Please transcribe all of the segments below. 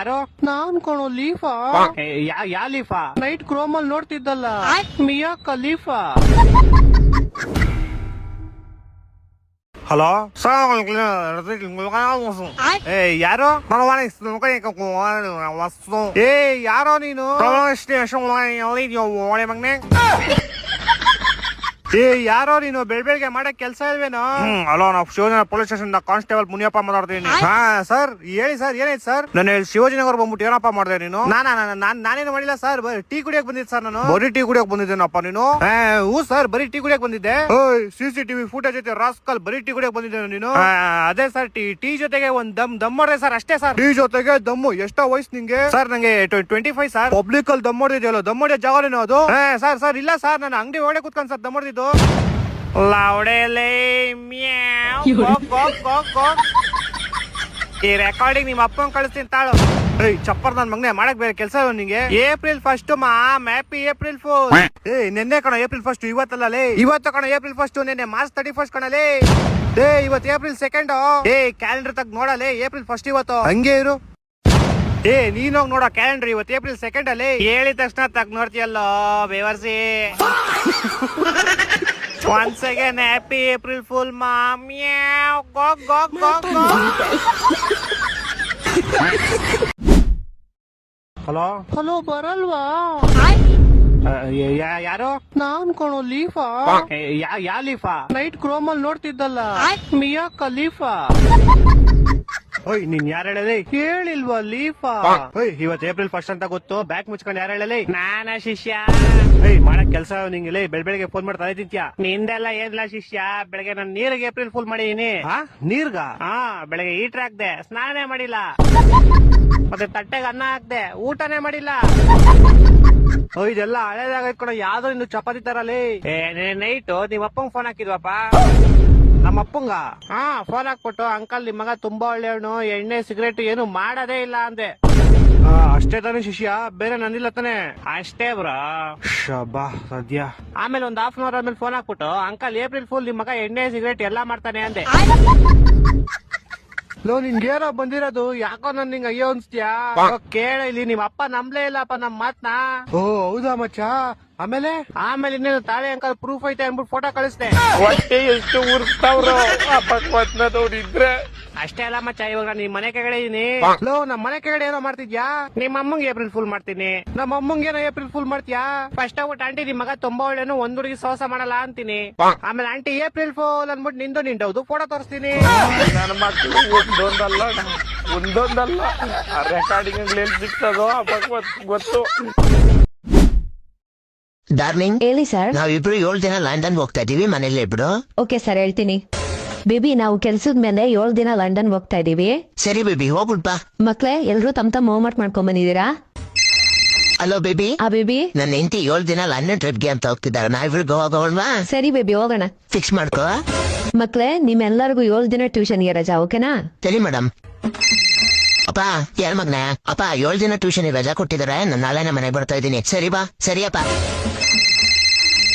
ಯಾರೋ ನಾನ್ ಕಣೋ ಲೀಫಾ. ಯಾ ಲೀಫಾ? ನೈಟ್ ಕ್ರೋಮಲ್ ನೋಡ್ತಿದ್ದಲ್ಲ, ಮಿಯಾ ಖಲೀಫಾ. ಹಲೋ ಯಾರು? ಯಾರೋ ನೀನು? ಯಾರೋ ನೀನು? ಬೆಳಗ್ಗೆ ಮಾಡಕ್ ಕೆಲ್ಸ ಇಲ್ವೇನೋ? ಹಲೋ, ನಾವು ಶಿವಜನ ಪೊಲೀಸ್ ಸ್ಟೇಷನ್ ಕಾನ್ಸ್ಟೇಬಲ್ ಮುನಿಯಪ್ಪ ಮಾತಾಡ್ತೀನಿ. ಹಾ ಸರ್, ಹೇಳಿ ಸರ್, ಏನಾಯ್ತು ಸರ್? ನಾನು ಶಿವಜನಗರ್ ಬಂದ್ಬಿಟ್ಟು ಏನಪ್ಪ ಮಾಡಿದೆ ನೀನು? ನಾನೇನು ಮಾಡಿಲ್ಲ ಸರ್, ಬರೀ ಟೀ ಕುಡಿಯಕ್ ಬಂದಿದ್ದೆ ಸರ್. ನಾನು ಬರೀ ಟೀ ಕುಡಿಯಕ್ ಬಂದಿದ್ದೇನಪ್ಪ ನೀನು? ಹ್ಞೂ ಸರ್, ಬರೀ ಟೀ ಕುಡಿಯಕ್ ಬಂದಿದ್ದೆ. CCTV ಫುಟೇಜ್ ಜೊತೆ ರಾಸ್ಕಲ್ ಬರೀ ಟೀ ಕುಡಿಯಕ್ ಬಂದಿದ್ದೆ ನೀನು? ಅದೇ ಸರ್, ಟೀ ಜೊತೆಗೆ ಒಂದ್ ದಮ್ ಮಾಡಿದೆ ಸರ್, ಅಷ್ಟೇ ಸರ್. ಟೀ ಜೊತೆಗೆ ದಮ್ಮು? ಎಷ್ಟೋ ವಯಸ್ಸು ನಿಂಗೆ? ಸರ್ ನಂಗೆ 25 ಸರ್. ಪಬ್ಲಿಕ್ ಅಲ್ಲಿ ದಮ್ ಹೊಡೆದಿದೆಯಲ್ಲ, ದಮ್ ಹೊಡೆಯೋ ಜಾಗನೇನೋ ಅದು? ಸರ್ ಇಲ್ಲ ಸರ್, ನಾನು ಅಂಗಡಿ ಒಳಗೆ ಕುತ್ಕೊಂಡ್ ಸರ್ ದಮ್ ಹೊಡೆದಿದ್ದು. ಈ ರೆಕಾರ್ಡಿಂಗ್ ನಿಮ್ಮ ಅಪ್ಪನ್ ಕಳಿಸ್ತೀನಿ ತಾಳು. ಚಪ್ಪರ್ ನನ್ ಮಗನೆ, ಮಾಡಕ್ ಬೇರೆ ಕೆಲಸ ನಿಂಗೆ. April 1 happy April pool. ನಿನ್ನೆ ಕಣ April 1, ಇವತ್ತಲ್ಲ ಲೇ. ಇವತ್ತು ಕಣ April 1, ನಿನ್ನೆ March 31 ಕಣಲೇ. ಇವತ್ತು April 2. ಕ್ಯಾಲೆಂಡರ್ ತಗ್ ನೋಡಲೇ, April 1 ಇವತ್ತು. ಹಂಗೆ ಇರು. ನೀನೋಗ್ ನೋಡೋ ಕ್ಯಾಲೆಂಡರ್, ಇವತ್ತು April 2 ಅಲ್ಲಿ. ಹೇಳಿದ ತಕ್ಷಣ ತಗ್ ನೋಡ್ತೀಯಲ್ಲೋ ಬೇವರ್ಸಿ. Once again, happy April Fool, mom. Meow. Go. Hello ಬರಲ್ವಾ? ಯಾರು? ನಾನ್ ಕಣೋ ಲೀಫಾ. ಯಾ ಲೀಫಾ? ನೈಟ್ ಕ್ರೋಮಲ್ ನೋಡ್ತಿದ್ದಲ್ಲ, ಮಿಯಾ ಖಲೀಫಾ. ನೀನ್ ಯಾರು ಹೇಳಲಿ? ಹೇಳಿಲ್ವಾ ಲೀಫಾ? ಇವತ್ತು April 1 ಅಂತ ಗೊತ್ತು, ಬ್ಯಾಕ್ ಮುಚ್ಕೊಂಡು ಯಾರು ಹೇಳಲಿ? ನಾನ ಶಿಷ್ಯ. ಮಾಡಕ್ ಕೆಲ್ಸ ನಿಂಗೆ ಬೆಳಗ್ಗೆ ಫೋನ್ ಮಾಡ್ತಾ ತಿಂತ್ಯಾ? ನಿಂದೆಲ್ಲ ಏನಿಲ್ಲ ಶಿಷ್ಯ. ಬೆಳಗ್ಗೆ ನಾನು ನೀರಿಗೆ April ಫುಲ್ ಮಾಡಿದೀನಿ. ನೀರ್ಗ? ಬೆಳಗ್ಗೆ ಹೀಟರ್ ಹಾಕ್ದೆ, ಸ್ನಾನ ಮಾಡಿಲ್ಲ. ಮತ್ತೆ ತಟ್ಟೆಗೆ ಅನ್ನ ಹಾಕ್ದೆ, ಊಟನೇ ಮಾಡಿಲ್ಲ. ಇದೆಲ್ಲ ಹಳೇದಾಗ ಇಟ್ಕೊಂಡು ಯಾವ್ದೋ ಇನ್ನು ಚಪಾತಿ ತರಲಿ. ನೈಟ್ ನಿಮ್ಮ ಅಪ್ಪಂಗ್ ಫೋನ್ ಹಾಕಿದ್ವಪ್ಪ. ನಮ್ಮ ಅಪ್ಪಂಗ ಫೋನ್ ಹಾಕ್ಬಿಟ್ಟು, ಅಂಕಲ್ ನಿಮ್ ಮಗ ತುಂಬಾ ಒಳ್ಳೆಯವನು, ಎಣ್ಣೆ ಸಿಗರೇಟ್ ಏನು ಮಾಡೋದೇ ಇಲ್ಲ ಅಂದೆ. ಅಷ್ಟೇ ತಾನೇ ಶಿಷ್ಯ, ಬೇರೆ ನಂದಿಲ್ಲ ತಾನೆ? ಅಷ್ಟೇ ಬ್ರೋ. ಶಬಾ ಸದ್ಯ. ಆಮೇಲೆ ಒಂದ್ ಹಾಫ್ ಅನ್ ಅವರ್ ಆದ್ಮೇಲೆ ಫೋನ್ ಹಾಕ್ಬಿಟ್ಟು, ಅಂಕಲ್ April ಫುಲ್ ನಿಮ್ ಮಗ ಎಣ್ಣೆ ಸಿಗರೇಟ್ ಎಲ್ಲಾ ಮಾಡ್ತಾನೆ ಅಂದೆ. ಲೋ, ನಿನ್ಗೇನೋ ಬಂದಿರೋದು, ಯಾಕೋ ನನ್ ನಿಂಗೆ ಅಯ್ಯೋ ಅನ್ಸ್ತೀಯಾ? ಕೇಳ ಇಲ್ಲಿ, ನಿಮ್ ಅಪ್ಪ ನಂಬ್ಲೇ ಇಲ್ಲಪ್ಪ ನಮ್ ಮಾತ್ನ. ಹೌದಾ ಮಚ್ಚ? ಆಮೇಲೆ ಇನ್ನೇನು ತಾಳೆ ಅಂಕಲ್ ಪ್ರೂಫ್ ಐತೆ ಅನ್ಬಿಟ್ಟು ಫೋಟೋ ಕಳಿಸ್ದೆ. ಹೊಟ್ಟೆ ಎಷ್ಟು ಉರ್ಸ್ತಾವ್ರು ನೋಡಿದ್ರೆ. ಅಷ್ಟೇ ಅಲ್ಲ ಮಚ್ಚ, ಇವಾಗ ನಾನು ನಿಮ್ ಮನೆ ಕೆಳಗಡೆ ಇದೀನಿ. ಲೋ, ನಮ್ ಮನೆ ಕೆಳಗಡೆ ಏನೋ ಮಾಡ್ತಿದ್ಯಾ? ನಿಮ್ಮ ಅಮ್ಮಂಗೆ April ಫುಲ್ ಮಾಡ್ತೀನಿ. ನಮ್ಮ ಅಮ್ಮಂಗೆ ಏನೋ April ಫುಲ್ ಮಾಡ್ತೀಯಾ? ಫಸ್ಟ್ ಆಗ್ಬಿಟ್ಟು ಆಂಟಿ ನಿಮ್ ಮಗ ತುಂಬಾ ಒಳ್ಳೆನು, ಒಂದ್ ಹುಡುಗಿ ಸೋಸ ಮಾಡಲ್ಲ ಅಂತೀನಿ. ಆಮೇಲೆ ಆಂಟಿ April ಫುಲ್ ಅನ್ಬಿಟ್ಟು ನಿಂದೌದು ಫೋಟೋ ತೋರಿಸ್ತೀನಿ. ನನ್ನ ಮಕ್ಕಳು ಒಂದೊಂದಲ್ಲ ರೆಕಾರ್ಡಿಂಗ್ ಸಿಗ್ತದೋ ಗೊತ್ತು. ಡಾರ್ಲಿಂಗ್, ಹೇಳಿ ಸರ್. ನಾವಿಬ್ರು 7 ದಿನ ಲಂಡನ್ ಹೋಗ್ತಾ ಇದೀವಿ, ಮನೇಲಿ ಇಬ್ರು. ಓಕೆ ಸರ್, ಹೇಳ್ತೀನಿ. ಬೇಬಿ, ನಾವು ಕೆಲ್ಸದ ಮೇಲೆ 7 ದಿನ ಲಂಡನ್ ಹೋಗ್ತಾ ಇದೀವಿ. ಸರಿ ಬೇಬಿ, ಹೋಗ್ಬಿಡ್ಬಾ. ಮಕ್ಳೇ, ಎಲ್ರು ತಮ್ಮ ಹೋಮ್ ವರ್ಕ್ ಮಾಡ್ಕೊಂಡ್ ಬಂದಿದ್ದೀರಾ? Hello baby. ಬೇಬಿ, ನನ್ನ ಹೆಂಡತಿ 7 ದಿನ ಲಂಡನ್ ಟ್ರಿಪ್ಗೆ ಅಂತ ಹೋಗ್ತಿದ್ದಾರೆ. ನಾವಿಬ್ರು ಹೋಗೋಣ? ಸರಿ ಬೇಬಿ, ಹೋಗೋಣ. ಫಿಕ್ಸ್ ಮಾಡ್ಕೋ. ಮಕ್ಳೇ, ನಿಮ್ಮೆಲ್ಲರಿಗೂ 7 ದಿನ ಟ್ಯೂಷನ್ಗೆ ರಜಾ, ಓಕೆನಾ? ಸರಿ ಮೇಡಮ್. ಅಪ್ಪ ಯಾರ ಮಗ್ನ? ಅಪ್ಪ 7 ದಿನ ಟ್ಯೂಷನ್ ರಜಾ ಕೊಟ್ಟಿದ್ದಾರೆ, ನಾನು ನಾಳೆನೆ ಮನೆಗೆ ಬರ್ತಾ ಇದ್ದೀನಿ. ಸರಿ ಬಾ. ಸರಿಯಪ್ಪ.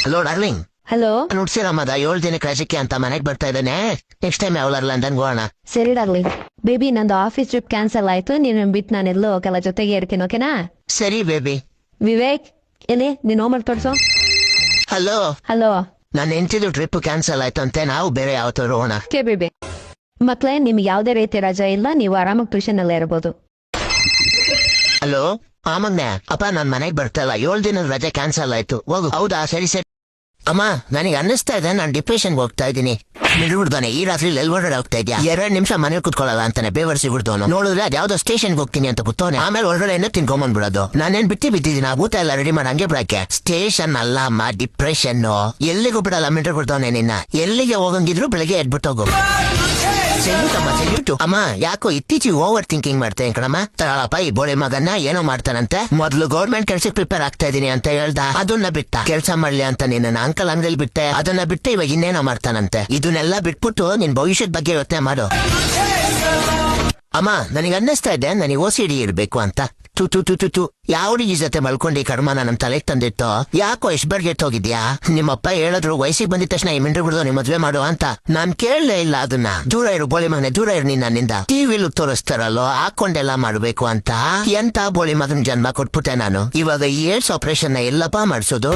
Hello darling. ಹಲೋ. ನೋಡ್ಸಿರಮ್ಮದ 7 ದಿನಕ್ಕೆ ರಜಕ್ಕೆ ಅಂತ ಮನೆಗೆ ಬರ್ತಾ ಇದ್ದಾನೆ. ನೆಕ್ಸ್ಟ್ ಟೈಮ್ ಯಾವಲರ್ ಲಂಡನ್ ಹೋಗೋಣ. ಸರಿ ಡಾರ್ಲಿಂಗ್. ಬೇಬಿ, ನಂದು ಆಫೀಸ್ ಟ್ರಿಪ್ ಕ್ಯಾನ್ಸಲ್ ಆಯ್ತು, ನೀನು ಬಿಟ್ಟು ನಾನೆಲ್ಲೋ ಹೋಗಲ್ಲ, ಜೊತೆಗೆ ಇರ್ತೀನಿ, ಓಕೆನಾ? ಸರಿ ಬೇಬಿ. ವಿವೇಕ್, ಎಲ್ಲಿ ನೀನ್ ಹೋಮ್ ವರ್ಕ್ ತೋರ್ಸು. ಹಲೋ. ಹಲೋ. ನನ್ನ ಹೆಂಡತಿದು ಟ್ರಿಪ್ ಕ್ಯಾನ್ಸಲ್ ಆಯ್ತು ಅಂತೆ, ನಾವು ಬೇರೆ ಯಾವತ್ತಾದ್ರು ಹೋಗೋಣ. Okay baby. ಮಕ್ಳೇ, ನಿಮ್ಗೆ ಯಾವ್ದೇ ರೀತಿ ರಜಾ ಇಲ್ಲ, ನೀವು ಆರಾಮಾಗಿ ಟ್ಯೂಷನ್ ಅಲ್ಲೇ ಇರಬಹುದು. ಹಲೋ ಮಗ್ನೆ. ಅಪ್ಪ ನಾನ್ ಮನೆಗ್ ಬರ್ತಾ ಇಲ್ಲ, 7 ದಿನದ ರಜೆ ಕ್ಯಾನ್ಸಲ್ ಆಯ್ತು. ಹೋಗು. ಹೌದಾ? ಸರಿ ಸರಿ. ಅಮ್ಮ, ನನಗೆ ಅನ್ನಿಸ್ತಾ ಇದೆ ನಾನು ಡಿಪ್ರೆಷನ್ಗೆ ಹೋಗ್ತಾ ಇದ್ದೀನಿ. ಬಿಡ್ಬಿಡ್ತಾನೆ, ಈ ರಾತ್ರಿ ಎಲ್ಲಿ ಹೊರಗಡೆ ಹೋಗ್ತಾ ಇದ್ಯಾ? 2 ನಿಮಿಷ ಮನೇಲಿ ಕುತ್ಕೊಳ್ಳಲ್ಲ ಅಂತಾನೆ ಬೇವರ್ಸಿ ಬಿಡ್ತವನು. ನೋಡಿದ್ರೆ ಅದ್ಯಾವ್ದೋ ಸ್ಟೇಷನ್ಗೆ ಹೋಗ್ತೀನಿ ಅಂತ ಕೂತವನೆ. ಆಮೇಲೆ ಹೊರಗಡೆ ತಿನ್ಕೊಂಬಂದ್ಬಿಡೋದು. ನಾನೇನ್ ಬಿಟ್ಟಿದ್ದೀನಿ, ಆ ಊಟ ಎಲ್ಲ ರೆಡಿ ಮಾಡಿ ಹಂಗೆ ಬಿಡಕ್ಕೆ. ಸ್ಟೇಷನ್ ಅಲ್ಲ ಅಮ್ಮ, ಡಿಪ್ರೆಷನ್. ಎಲ್ಲಿಗೂ ಬಿಡಲ್ಲ, ಮಿಂಟ್ರ್ ಬಿಡ್ತವನೆ ನಿನ್ನ. ಎಲ್ಲಿಗೆ ಹೋಗಂಗಿದ್ರು ಬೆಳಗ್ಗೆ ಎದ್ಬಿಟ್ಟೋಗು. ಅಮ್ಮ, ಯಾಕೋ ಇತ್ತೀಚೆಗೆ ಓವರ್ ಥಿಂಕಿಂಗ್ ಮಾಡ್ತೇನೆ ಕಣಮ್ಮ. ತಗೊಳಪ್ಪ, ಈ ಬೋಳಿ ಮಗನ್ನ ಏನೋ ಮಾಡ್ತಾನಂತೆ. ಮೊದ್ಲು ಗೌರ್ಮೆಂಟ್ ಕೆಲ್ಸಕ್ಕೆ ಪ್ರಿಪೇರ್ ಆಗ್ತಾ ಇದೀನಿ ಅಂತ ಹೇಳ್ದ, ಅದನ್ನ ಬಿಟ್ಟ. ಕೆಲ್ಸ ಮಾಡ್ಲಿ ಅಂತ ನಿನ್ನ ಅಂಕಲ್ ಅಂಗಡಿಯಲ್ಲಿ ಬಿಟ್ಟೆ, ಅದನ್ನ ಬಿಟ್ಟು ಇವಾಗ ಇನ್ನೇನೋ ಮಾಡ್ತಾನಂತೆ. ಇದನ್ನೆಲ್ಲ ಬಿಟ್ಬಿಟ್ಟು ನಿನ್ ಭವಿಷ್ಯದ ಬಗ್ಗೆ ಯೋಚನೆ ಮಾಡು. ಅಮ್ಮ, ನನಗೆ ಅನ್ನಿಸ್ತಾ ಇದೆ ನನಗೆ OCD ಇರ್ಬೇಕು ಅಂತ. ತು ಯಾವ ಹುಡುಗಿ ಜೊತೆ ಮಲ್ಕೊಂಡು ಈ ಕರ್ಮನ ನಮ್ ತಲೆಗೆ ತಂದಿತ್ತು. ಯಾಕೋ ಎಷ್ಟ್ ಬರ್ಗೆಟ್ಟೋಗಿದ್ಯಾ? ನಿಮ್ಮಪ್ಪ ಹೇಳಿದ್ರು ವಯಸ್ಸಿಗೆ ಬಂದಿದ ತಕ್ಷಣ ಈ ಮಿಂಡ್ರು ಬಿಡ್ದು ನಿಮ್ ಮದ್ವೆ ಮಾಡು ಅಂತ. ನಾನ್ ಕೇಳಲೇ ಇಲ್ಲ ಅದನ್ನ. ದೂರ ಇರು ಬೋಳಿ ಮಗನೆ, ದೂರ ಇರು ನೀನ್ ನನ್ನಿಂದ. ಟಿವಿಲು ತೋರಿಸ್ತಾರಲ್ಲೋ ಹಾಕೊಂಡೆಲ್ಲ ಮಾಡ್ಬೇಕು ಅಂತ. ಎಂತ ಬೋಳಿ ಮಗನ್ ಜನ್ಮ ಕೊಟ್ಬಿಟ್ಟೆ ನಾನು. ಇವಾಗ ಈ ಏಡ್ಸ್ ಆಪರೇಷನ್ ನ ಎಲ್ಲಪ್ಪ ಮಾಡ್ಸೋದು?